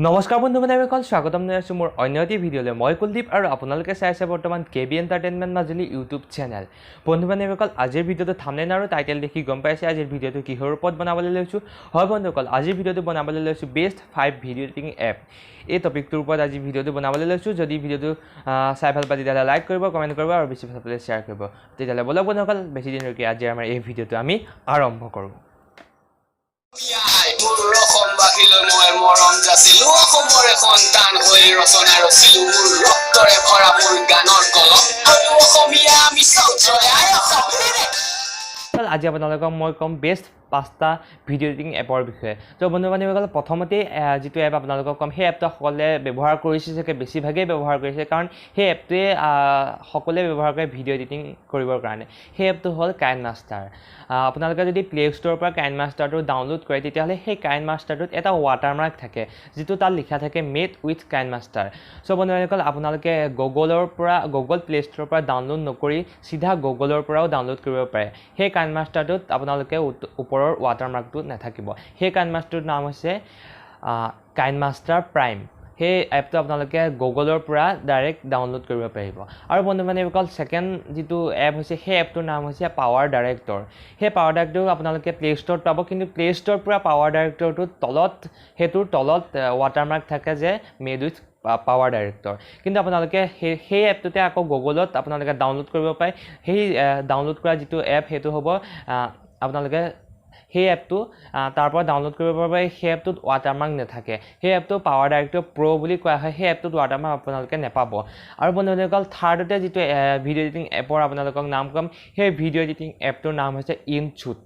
নমস্কাৰ বন্ধুসকল স্বাগতম জনাইছোঁ মোৰ অন্য এটি ভিডিঅ'লৈ মই কুলদীপ আৰু আপোনালোকে চাই আছে বৰ্তমান কেবি এণ্টাৰটেইনমেণ্ট মাজুলী ইউটিউব চেনেল বন্ধুসকল আজিৰ ভিডিঅ'টো থাম্বনেইল আৰু টাইটেল দেখি গম পাইছে আজিৰ ভিডিঅ'টো কিহৰ ওপৰত বনাবলৈ লৈছোঁ হয় বন্ধুসকল আজিৰ ভিডিঅ'টো বনাবলৈ লৈছোঁ বেষ্ট 5 ভিডিঅ' এডিটিং এপ এই টপিকটোৰ ওপৰত আজি ভিডিঅ'টো বনাবলৈ লৈছোঁ যদি ভিডিঅ'টো চাই ভাল পায় তেতিয়াহ'লে লাইক কৰিব কমেণ্ট কৰিব আৰু বেছি ভাল পালে শ্বেয়াৰ কৰিব তেতিয়াহ'লে বলক বন্ধুসকল বেছি দিন ৰখি আজি আমাৰ এই ভিডিঅ'টো আমি আৰম্ভ কৰোঁ মই মৰম যাচিলো অসমৰে সন্তান হৈ ৰচনা ৰচিলো মোৰ ৰক্তৰে ভৰা মোৰ গানৰ কলম হলো অসমীয়া আমি চৌচৰাই অসম আজি আপোনালোকক মই ক'ম বেষ্ট 5টা ভিডিঅ' এডিটিং এপৰ বিষয়ে তো বন্ধুসকল প্ৰথমতে যিটো এপ আপোনালোকক ক'ম সেই এপটো সকলোৱে ব্যৱহাৰ কৰিছে চাগে বেছিভাগেই ব্যৱহাৰ কৰিছে কাৰণ সেই এপটোৱে সকলোৱে ব্যৱহাৰ কৰে ভিডিঅ' এডিটিং কৰিবৰ কাৰণে সেই এপটো হ'ল কাইনমাষ্টাৰ আপোনালোকে যদি প্লে ষ্ট'ৰৰ পৰা কাইনমাষ্টাৰটো ডাউনলোড কৰে তেতিয়াহ'লে সেই কাইনমাষ্টাৰটোত এটা ৱাটাৰমাৰ্ক থাকে যিটো তাত লিখা থাকে মেড উইথ কাইনমাষ্টাৰ চ' বন্ধুসকল আপোনালোকে গুগল প্লে ষ্ট'ৰৰ পৰা ডাউনলোড নকৰি চিধা গুগলৰ পৰাও ডাউনলোড কৰিব পাৰে সেই কাইনমাষ্টাৰটোত আপোনালোকে ওপৰৰ ৱাটাৰমাৰ্কটো নাথাকিব সেই কাইনমাষ্টাৰটোৰ নাম হৈছে কাইনমাষ্টাৰ প্ৰাইম সেই এপটো আপোনালোকে গুগলৰ পৰা ডাইৰেক্ট ডাউনলোড কৰিব পাৰিব আৰু বন্ধুসকল ছেকেণ্ড যিটো এপ হৈছে সেই এপটোৰ নাম হৈছে পাৱাৰ ডাইৰেক্টৰ সেই পাৱাৰ ডাইৰেক্টৰ আপোনালোকে প্লে ষ্ট'ৰত পাব কিন্তু প্লে ষ্ট'ৰৰ পৰা পাৱাৰ ডাইৰেক্টৰটোৰ সেইটোৰ তলত ৱাটাৰমাৰ্ক থাকে যে মেড উইথ পাৱাৰ ডাইৰেক্টৰ কিন্তু আপোনালোকে সেই এপটোতে আকৌ গুগলত আপোনালোকে ডাউনলোড কৰিব পাৰে সেই ডাউনলোড কৰা যিটো এপ সেইটো হ'ব আপোনালোকে সেই এপটো তাৰ পৰা ডাউনলোড কৰিব পাৰিব সেই এপটোত ৱাটাৰমাৰ্ক নাথাকে সেই এপটো পাৱাৰ ডাইৰেক্টৰ প্ৰ' বুলি কোৱা হয় সেই এপটোত ৱাটাৰমাৰ্ক আপোনালোকে নাপাব আৰু বন্ধুসকল থাৰ্ডতে যিটো ভিডিঅ' এডিটিং এপৰ আপোনালোকক নাম ক'ম সেই ভিডিঅ' এডিটিং এপটোৰ নাম হৈছে ইনশ্বুট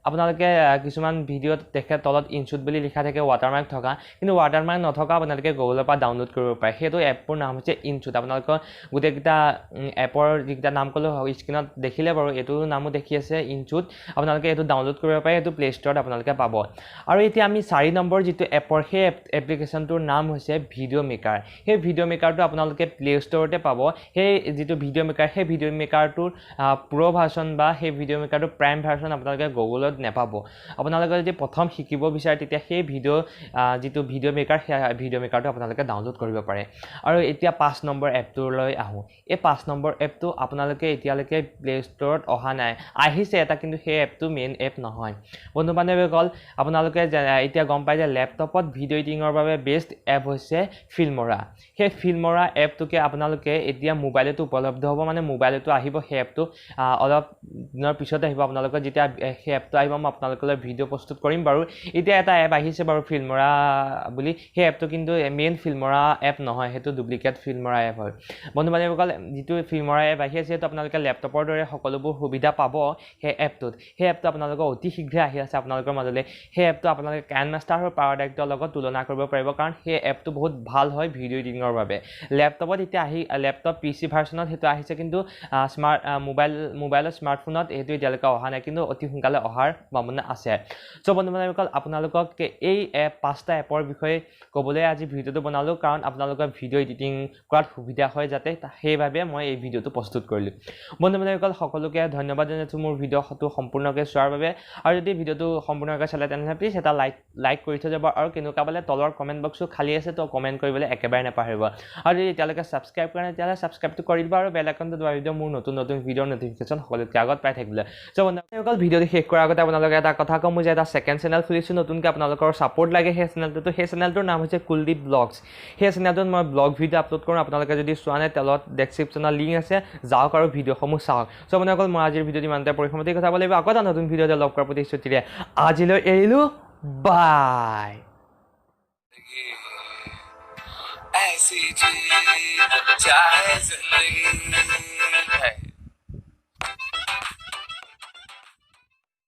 আপোনালোকে কিছুমান ভিডিঅ'ত দেখে তলত ইনশ্বুট বুলি লিখা থাকে ৱাটাৰমাৰ্ক থকা কিন্তু ৱাটাৰমাৰ্ক নথকা আপোনালোকে গুগলৰ পৰা ডাউনলোড কৰিব পাৰে সেইটো এপৰ নাম হৈছে ইনশ্বুট আপোনালোকৰ গোটেইকেইটা এপৰ যিকেইটা নাম ক'লোঁ স্ক্ৰীণত দেখিলে বাৰু এইটোৰ নামো দেখি আছে ইনশ্বুট আপোনালোকে এইটো ডাউনলোড কৰিব পাৰে এইটো প্লে ষ্ট'ৰত আপোনালোকে পাব আৰু এতিয়া আমি 4 নম্বৰ যিটো এপৰ সেই এপ্লিকেশ্যনটোৰ নাম হৈছে ভিডিঅ' মেকাৰ সেই ভিডিঅ' মেকাৰটো আপোনালোকে প্লে ষ্ট'ৰতে পাব সেই যিটো ভিডিঅ' মেকাৰ সেই ভিডিঅ' মেকাৰটোৰ প্ৰ' ভাৰ্চন বা সেই ভিডিঅ' মেকাৰটোৰ প্ৰাইম ভাৰ্চন আপোনালোকে গুগলত নাপাব আপোনালোকে যদি প্ৰথম শিকিব বিচাৰে তেতিয়া সেই যিটো ভিডিঅ' মেকাৰ সেই ভিডিঅ' মেকাৰটো আপোনালোকে ডাউনলোড কৰিব পাৰে আৰু এতিয়া 5 নম্বৰ এপটোলৈ আহোঁ এই 5 নম্বৰ এপটো আপোনালোকে এতিয়ালৈকে প্লে ষ্ট'ৰত অহা নাই আহিছে এটা কিন্তু সেই এপটো মেইন এপ নহয় বন্ধুসকল আপোনালোকে এতিয়া গম পাই যে লেপটপত ভিডিঅ' এডিটিঙৰ বাবে বেষ্ট এপ হৈছে ফিল্মৰা সেই ফিল্মৰা এপটোকে আপোনালোকে এতিয়া মোবাইলতো উপলব্ধ হ'ব মানে মোবাইলতো আহিব সেই এপটো অলপ দিনৰ পিছত আহিব আপোনালোকৰ যেতিয়া সেই এপটো আহিব মই আপোনালোকলৈ ভিডিঅ' প্ৰস্তুত কৰিম বাৰু এতিয়া এটা এপ আহিছে বাৰু ফিল্মৰা বুলি সেই এপটো কিন্তু মেইন ফিল্মৰা এপ নহয় সেইটো ডুপ্লিকেট ফিল্মৰা এপ হয় বন্ধুসকল যিটো ফিল্মৰা এপ আহি আছে সেইটো আপোনালোকে লেপটপৰ দৰে সকলোবোৰ সুবিধা পাব সেই এপটোত সেই এপটো আপোনালোকৰ অতি শীঘ্ৰে আহি আছে আপোনালোকৰ মাজলৈ সেই এপটো আপোনালোকে কাইনমাষ্টাৰ আৰু পাৱাৰ ডাইৰেক্টৰৰ লগত তুলনা কৰিব পাৰিব কাৰণ সেই এপটো বহুত ভাল হয় ভিডিঅ' এডিটিঙৰ বাবে লেপটপত এতিয়া লেপটপ PC ভাৰ্চনত সেইটো আহিছে কিন্তু মোবাইলৰ স্মাৰ্টফোনত এইটো এতিয়ালৈকে অহা নাই কিন্তু অতি সোনকালে অহাৰ সম্ভাৱনা আছে চ' বন্ধুসকল আপোনালোকক এই 5টা এপৰ বিষয়ে ক'বলৈ আজি ভিডিঅ'টো বনালোঁ কাৰণ আপোনালোকৰ ভিডিঅ' এডিটিং কৰাত সুবিধা হয় যাতে সেইবাবে মই এই ভিডিঅ'টো প্ৰস্তুত কৰিলোঁ বন্ধুসকল সকলোকে ধন্যবাদ জনাইছোঁ মোৰ ভিডিঅ'টো সম্পূৰ্ণকৈ চোৱাৰ বাবে আৰু যদি ভিডিঅ'টো সম্পূৰ্ণকৈ চালে তেনেহ'লে প্লিজ এটা লাইক কৰি থৈ যাব আৰু কেনেকুৱা পালে তলৰ কমেণ্ট বক্সটো খালী আছে তো কমেণ্ট কৰিবলৈ একেবাৰে নাপাহৰিব আৰু যদি এতিয়ালৈকে ছাবস্ক্ৰাইব কৰা নাই তেতিয়াহ'লে ছাবস্ক্ৰাইবটো কৰি দিব আৰু বেল আইকনটো দবাই দিব মোৰ নতুন ভিডিঅ'ৰ নটিফিকেশ্যন সকলোতকৈ আগত পাই থাকিবলৈ চ' বন্ধুসকল ভিডিঅ'টো শেষ কৰাৰ আগতে আপোনালোকে এটা কথা ক'ম যে এটা ছেকেণ্ড চেনেল খুলিছোঁ নতুনকৈ আপোনালোকৰ ছাপোৰ্ট লাগে সেই চেনেলটোৰ নাম হৈছে কুলদীপ ব্লগছ সেই চেনেলটোত মই ব্লগ ভিডিঅ' আপলোড কৰোঁ আপোনালোকে যদি চোৱা নাই তলত ডেছক্ৰিপশ্যনৰ লিংক আছে যাওক আৰু ভিডিঅ'সমূহ চাওক চ' বন্ধুসকল মই আজিৰ ভিডিঅ'টো ইমানতে পৰিসমাপ্তি কথা লাগিব আকৌ এটা নতুন ভিডিঅ'তে লগ কৰাৰ প্ৰতিশ্ৰুতিৰে আজিলৈ এৰিলোঁ বাই ऐसी जी चाहे जिंदगी